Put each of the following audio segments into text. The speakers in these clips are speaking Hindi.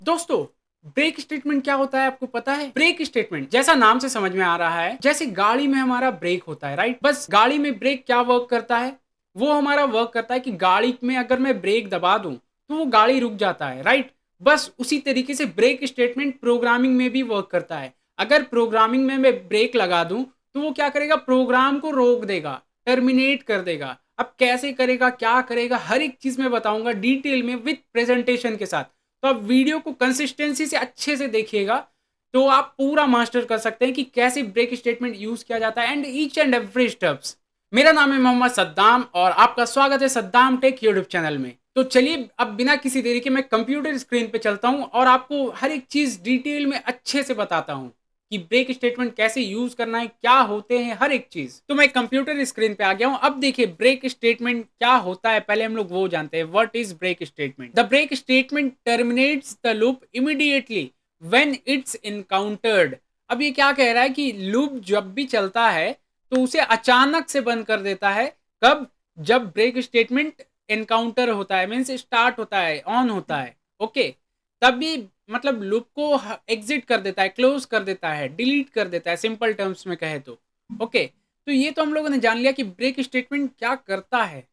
दोस्तों, ब्रेक स्टेटमेंट क्या होता है आपको पता है? ब्रेक स्टेटमेंट जैसा नाम से समझ में आ रहा है, जैसे गाड़ी में हमारा ब्रेक होता है, राइट? बस गाड़ी में ब्रेक क्या वर्क करता है? वो हमारा वर्क करता है कि गाड़ी में अगर मैं ब्रेक दबा दूं तो वो गाड़ी रुक जाता है, राइट? बस उसी तरीके से ब्रेक स्टेटमेंट प्रोग्रामिंग में भी वर्क करता है। अगर प्रोग्रामिंग में मैं ब्रेक लगा दूं तो वो क्या करेगा? प्रोग्राम को रोक देगा, टर्मिनेट कर देगा। अब कैसे करेगा, क्या करेगा, हर एक चीज मैं बताऊंगा डिटेल में विथ प्रेजेंटेशन के साथ। तो आप वीडियो को कंसिस्टेंसी से अच्छे से देखिएगा तो आप पूरा मास्टर कर सकते हैं कि कैसे ब्रेक स्टेटमेंट यूज किया जाता है and each and every steps. मेरा नाम है मोहम्मद सद्दाम और आपका स्वागत है सद्दाम टेक यूट्यूब चैनल में। तो चलिए अब बिना किसी देरी के मैं कंप्यूटर स्क्रीन पे चलता हूं और आपको हर एक चीज डिटेल में अच्छे से बताता हूं कि ब्रेक स्टेटमेंट कैसे यूज करना है, क्या होते हैं, हर एक चीज। तो मैं कंप्यूटर स्क्रीन पे आ गया हूं। अब देखिए ब्रेक स्टेटमेंट क्या होता है, पहले हम लोग वो जानते हैं। What is break statement? The break statement terminates the loop immediately when it's encountered. अब ये क्या कह रहा है कि लूप जब भी चलता है तो उसे अचानक से बंद कर देता है। कब? जब ब्रेक स्टेटमेंट एनकाउंटर होता है, मीन्स स्टार्ट होता है, ऑन होता है, ओके। तभी मतलब लूप को एग्जिट कर देता है, क्लोज कर देता है, डिलीट कर देता है, सिंपल टर्म्स में कहे तो, ओके। तो ये तो हम लोगों ने जान लिया कि ब्रेक स्टेटमेंट क्या करता है।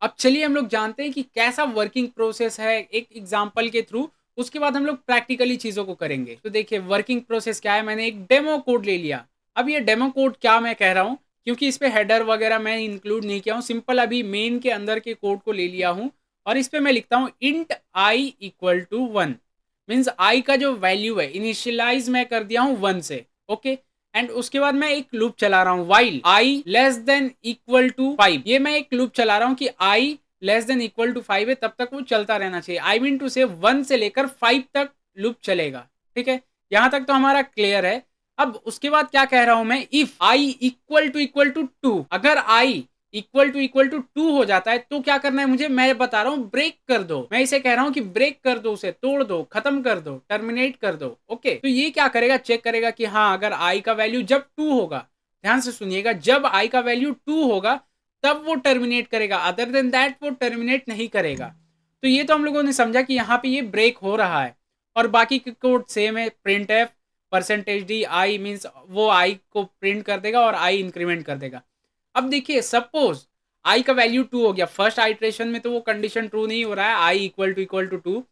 अब चलिए हम लोग जानते हैं कि कैसा वर्किंग प्रोसेस है एक एग्जांपल के थ्रू। उसके बाद हम लोग प्रैक्टिकली चीजों को करेंगे। तो देखिए वर्किंग प्रोसेस क्या है। मैंने एक डेमो कोड ले लिया। अब ये डेमो कोड क्या मैं कह रहा हूँ, क्योंकि इस पे हेडर वगैरह मैं इंक्लूड नहीं किया हूँ, सिंपल अभी मेन के अंदर के कोड को ले लिया हूँ। और इस पे मैं लिखता हूँ int I equal to 1। Means I का जो वैल्यू है इनिशियलाइज मैं कर दिया हूँ 1 से, ओके। एंड उसके बाद मैं एक लूप चला रहा हूँ while I less than equal to 5। ये मैं एक लूप चला रहा हूँ कि I less than equal to 5 है, तब तक वो चलता रहना चाहिए। आई मीन टू से 1 से लेकर 5 तक लूप चलेगा, ठीक है। यहां तक तो हमारा क्लियर है। अब उसके बाद क्या कह रहा हूं मैं, इफ आई इक्वल टू 2, अगर आई इक्वल टू 2 हो जाता है तो क्या करना है मुझे, मैं बता रहा हूँ ब्रेक कर दो। मैं इसे कह रहा हूँ कि ब्रेक कर दो, उसे तोड़ दो, खत्म कर दो, टर्मिनेट कर दो, ओके। तो ये क्या करेगा, चेक करेगा कि हाँ अगर आई का वैल्यू जब 2 होगा, ध्यान से सुनिएगा, जब आई का वैल्यू 2 होगा तब वो टर्मिनेट करेगा, अदर देन दैट वो टर्मिनेट नहीं करेगा। तो ये तो हम लोगों ने समझा कि यहाँ पे ये ब्रेक हो रहा है। और बाकी के कोड सेम है, print F percentage D I means वो आई को प्रिंट कर देगा और आई इंक्रीमेंट कर देगा। अब देखिए सपोज आई का वैल्यू 2 हो गया, फर्स्ट आइट्रेशन में तो वो कंडीशन ट्रू नहीं हो रहा है, आई इक्वल टू 2।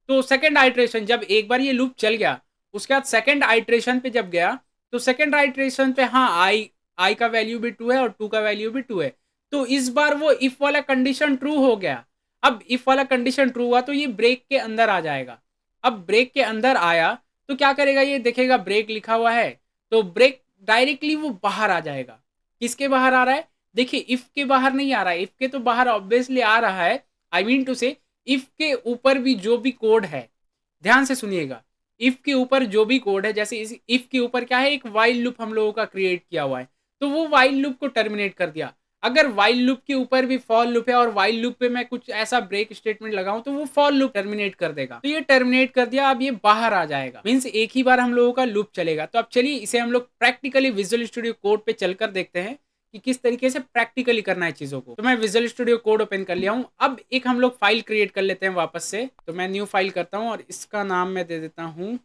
तो सेकंड आइट्रेशन जब एक बार ये लूप चल गया, उसके बाद सेकंड आइट्रेशन पे जब गया तो सेकंड आइट्रेशन पे हाँ आई आई का वैल्यू भी 2 है और 2 का वैल्यू भी 2 है। तो इस बार वो इफ वाला कंडीशन ट्रू हो गया। अब इफ वाला कंडीशन ट्रू हुआ तो ये ब्रेक के अंदर आ जाएगा। अब ब्रेक के अंदर आया तो क्या करेगा, ये देखेगा ब्रेक लिखा हुआ है तो ब्रेक डायरेक्टली वो बाहर आ जाएगा। किसके बाहर आ रहा है? देखिए इफ के बाहर नहीं आ रहा है, इफ के तो बाहर ऑब्वियसली आ रहा है। आई मीन टू से इफ के ऊपर भी जो भी कोड है, ध्यान से सुनिएगा, इफ के ऊपर जो भी कोड है, जैसे इस इफ के ऊपर क्या है, एक वाइल लूप हम लोगों का क्रिएट किया हुआ है, तो वो वाइल लूप को टर्मिनेट कर दिया। अगर वाइल लूप के ऊपर भी फॉल लूप है और वाइल लूप पे मैं कुछ ऐसा ब्रेक स्टेटमेंट लगाऊं तो वो फॉल लूप टर्मिनेट कर देगा। तो ये टर्मिनेट कर दिया, अब ये बाहर आ जाएगा, मीन्स एक ही बार हम लोगों का लूप चलेगा। तो अब चलिए इसे हम लोग प्रैक्टिकली विजुअल स्टूडियो कोड पे चलकर देखते हैं कि किस तरीके से प्रैक्टिकली करना है चीजों को। तो मैं विजुअल स्टूडियो कोड ओपन कर लिया हूं। अब एक हम लोग फाइल क्रिएट कर लेते हैं वापस से। तो मैं न्यू फाइल करता हूं और इसका नाम मैं दे देता हूं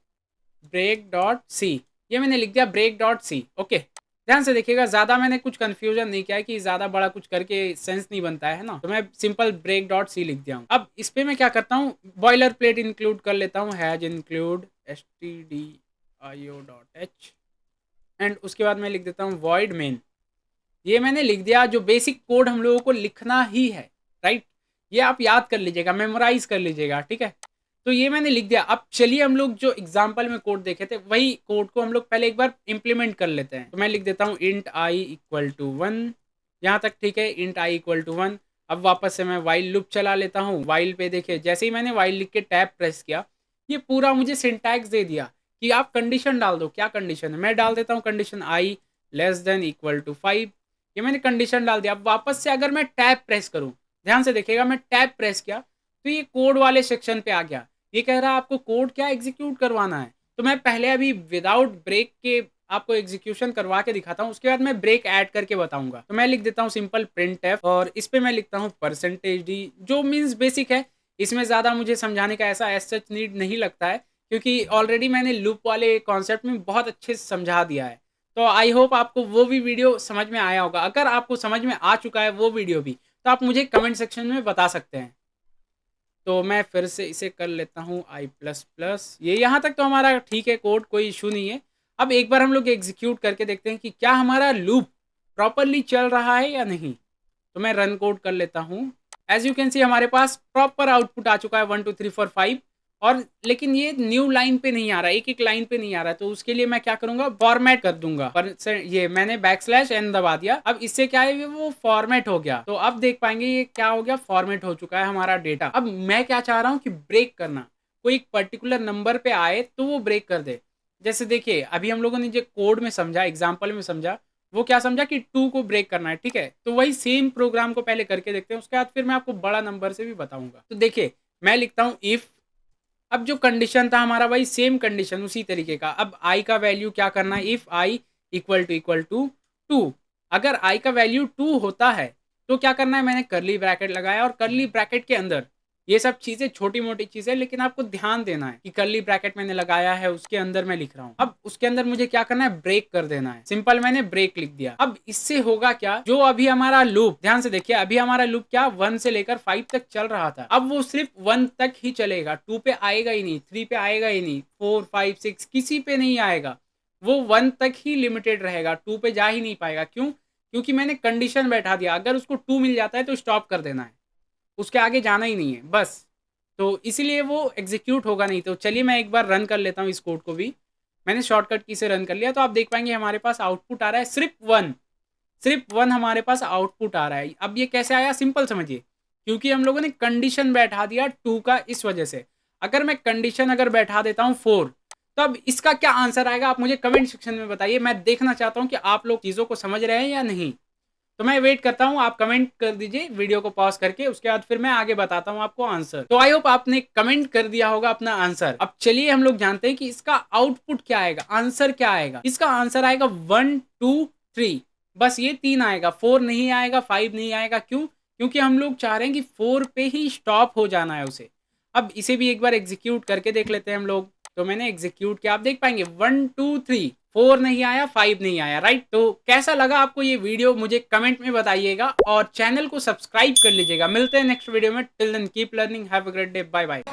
ब्रेक डॉट सी। ये मैंने लिख दिया ब्रेक डॉट सी, ओके। ध्यान से देखिएगा, ज्यादा मैंने कुछ कंफ्यूजन नहीं किया है कि ज्यादा बड़ा कुछ करके सेंस नहीं बनता है ना। तो मैं सिंपल ब्रेक डॉट सी लिख दिया हूँ। अब इस पे मैं क्या करता हूँ, बॉयलर प्लेट इंक्लूड कर लेता हूँ, हैज इंक्लूड stdio.h एंड उसके बाद मैं लिख देता हूँ void main। ये मैंने लिख दिया, जो बेसिक कोड हम लोगों को लिखना ही है, राइट। ये आप याद कर लीजिएगा, मेमोराइज कर लीजिएगा, ठीक है। तो ये मैंने लिख दिया। अब चलिए हम लोग जो एग्जाम्पल में कोड देखे थे वही कोड को हम लोग पहले एक बार इंप्लीमेंट कर लेते हैं। तो मैं लिख देता हूँ इंट आई इक्वल टू 1, यहाँ तक ठीक है, इंट आई इक्वल टू 1। अब वापस से मैं वाइल लूप चला लेता हूँ। वाइल पे देखिए जैसे ही मैंने वाइल लिख के टैब प्रेस किया, ये पूरा मुझे सिंटैक्स दे दिया कि आप कंडीशन डाल दो। क्या कंडीशन है? मैं डाल देता हूँ condition I less than equal to 5। ये मैंने कंडीशन डाल दिया। अब वापस से अगर मैं टैब प्रेस करूं, ध्यान से देखिएगा, मैं टैब प्रेस किया तो ये कोड वाले सेक्शन पे आ गया। ये कह रहा है आपको कोड क्या एग्जीक्यूट करवाना है। तो मैं पहले अभी विदाउट ब्रेक के आपको एग्जीक्यूशन करवा के दिखाता हूँ, उसके बाद मैं ब्रेक ऐड करके बताऊंगा। तो मैं लिख देता हूँ सिंपल प्रिंट एफ और इस पे मैं लिखता हूँ परसेंटेज डी, जो मीन्स बेसिक है। इसमें ज्यादा मुझे समझाने का ऐसा एज सच नीड नहीं लगता है। क्योंकि ऑलरेडी मैंने लूप वाले कॉन्सेप्ट में बहुत अच्छे से समझा दिया है। तो आई होप आपको वो भी वीडियो समझ में आया होगा। अगर आपको समझ में आ चुका है वो वीडियो भी, तो आप मुझे कमेंट सेक्शन में बता सकते हैं। तो मैं फिर से इसे कर लेता हूँ आई प्लस प्लस। ये यहाँ तक तो हमारा ठीक है, कोड कोई इशू नहीं है। अब एक बार हम लोग एग्जीक्यूट करके देखते हैं कि क्या हमारा लूप प्रॉपरली चल रहा है या नहीं। तो मैं रन कोड कर लेता हूँ। एज यू कैन सी हमारे पास प्रॉपर आउटपुट आ चुका है 1 2 3 4 5। और लेकिन ये न्यू लाइन पे नहीं आ रहा, एक एक लाइन पे नहीं आ रहा। तो उसके लिए मैं क्या करूंगा, फॉर्मेट कर दूंगा। पर ये मैंने बैकस्लैश n दबा दिया। अब इससे क्या है, वो फॉर्मेट हो गया। तो अब देख पाएंगे ये क्या हो गया, फॉर्मेट हो चुका है हमारा डेटा। अब मैं क्या चाह रहा हूँ कि ब्रेक करना, कोई एक पर्टिकुलर नंबर पे आए तो वो ब्रेक कर दे। जैसे देखिए अभी हम लोगों ने जो कोड में समझा, एग्जाम्पल में समझा, वो क्या समझा कि 2 को ब्रेक करना है। ठीक है, तो वही सेम प्रोग्राम को पहले करके देखते हैं, उसके बाद फिर मैं आपको बड़ा नंबर से भी बताऊंगा। तो देखिए मैं लिखता हूँ इफ। अब जो कंडीशन था हमारा वही सेम कंडीशन उसी तरीके का। अब आई का वैल्यू क्या करना है, इफ आई इक्वल टू 2। अगर आई का वैल्यू 2 होता है तो क्या करना है, मैंने करली ब्रैकेट लगाया और करली ब्रैकेट के अंदर ये सब चीजें छोटी मोटी चीजें, लेकिन आपको ध्यान देना है कि करली ब्रैकेट मैंने लगाया है, उसके अंदर मैं लिख रहा हूँ। अब उसके अंदर मुझे क्या करना है, ब्रेक कर देना है। सिंपल मैंने ब्रेक लिख दिया। अब इससे होगा क्या, जो अभी हमारा लूप, ध्यान से देखिए, अभी हमारा लूप क्या 1 से लेकर 5 तक चल रहा था, अब वो सिर्फ 1 तक ही चलेगा, 2 पे आएगा ही नहीं, 3 पे आएगा ही नहीं, 4 5 6 किसी पे नहीं आएगा। वो 1 तक ही लिमिटेड रहेगा, 2 पे जा ही नहीं पाएगा। क्यों? क्योंकि मैंने कंडीशन बैठा दिया, अगर उसको 2 मिल जाता है तो स्टॉप कर देना है, उसके आगे जाना ही नहीं है बस। तो इसीलिए वो एग्जीक्यूट होगा नहीं। तो चलिए मैं एक बार रन कर लेता हूँ इस कोड को भी। मैंने शॉर्टकट की से रन कर लिया। तो आप देख पाएंगे हमारे पास आउटपुट आ रहा है सिर्फ 1, सिर्फ 1 हमारे पास आउटपुट आ रहा है। अब ये कैसे आया, सिंपल समझिए, क्योंकि हम लोगों ने कंडीशन बैठा दिया 2 का, इस वजह से। अगर मैं कंडीशन अगर बैठा देता हूँ 4, तो अब इसका क्या आंसर आएगा, आप मुझे कमेंट सेक्शन में बताइए। मैं देखना चाहता हूँ कि आप लोग चीज़ों को समझ रहे हैं या नहीं। तो मैं वेट करता हूँ, आप कमेंट कर दीजिए वीडियो को पॉज करके, उसके बाद फिर मैं आगे बताता हूँ आपको आंसर। तो आई होप आपने कमेंट कर दिया होगा अपना आंसर। अब चलिए हम लोग जानते हैं कि इसका आउटपुट क्या आएगा, आंसर क्या आएगा। इसका आंसर आएगा 1 2 3, बस ये 3 आएगा, 4 नहीं आएगा, 5 नहीं आएगा। क्यों? क्योंकि हम लोग चाह रहे हैं कि 4 पे ही स्टॉप हो जाना है उसे। अब इसे भी एक बार एग्जीक्यूट करके देख लेते हैं हम लोग। तो मैंने एग्जीक्यूट किया, आप देख पाएंगे 1 2 3, 4 नहीं आया, 5 नहीं आया, राइट। तो कैसा लगा आपको ये वीडियो, मुझे कमेंट में बताइएगा और चैनल को सब्सक्राइब कर लीजिएगा। मिलते हैं नेक्स्ट वीडियो में। Till then keep learning, have a great day, bye bye.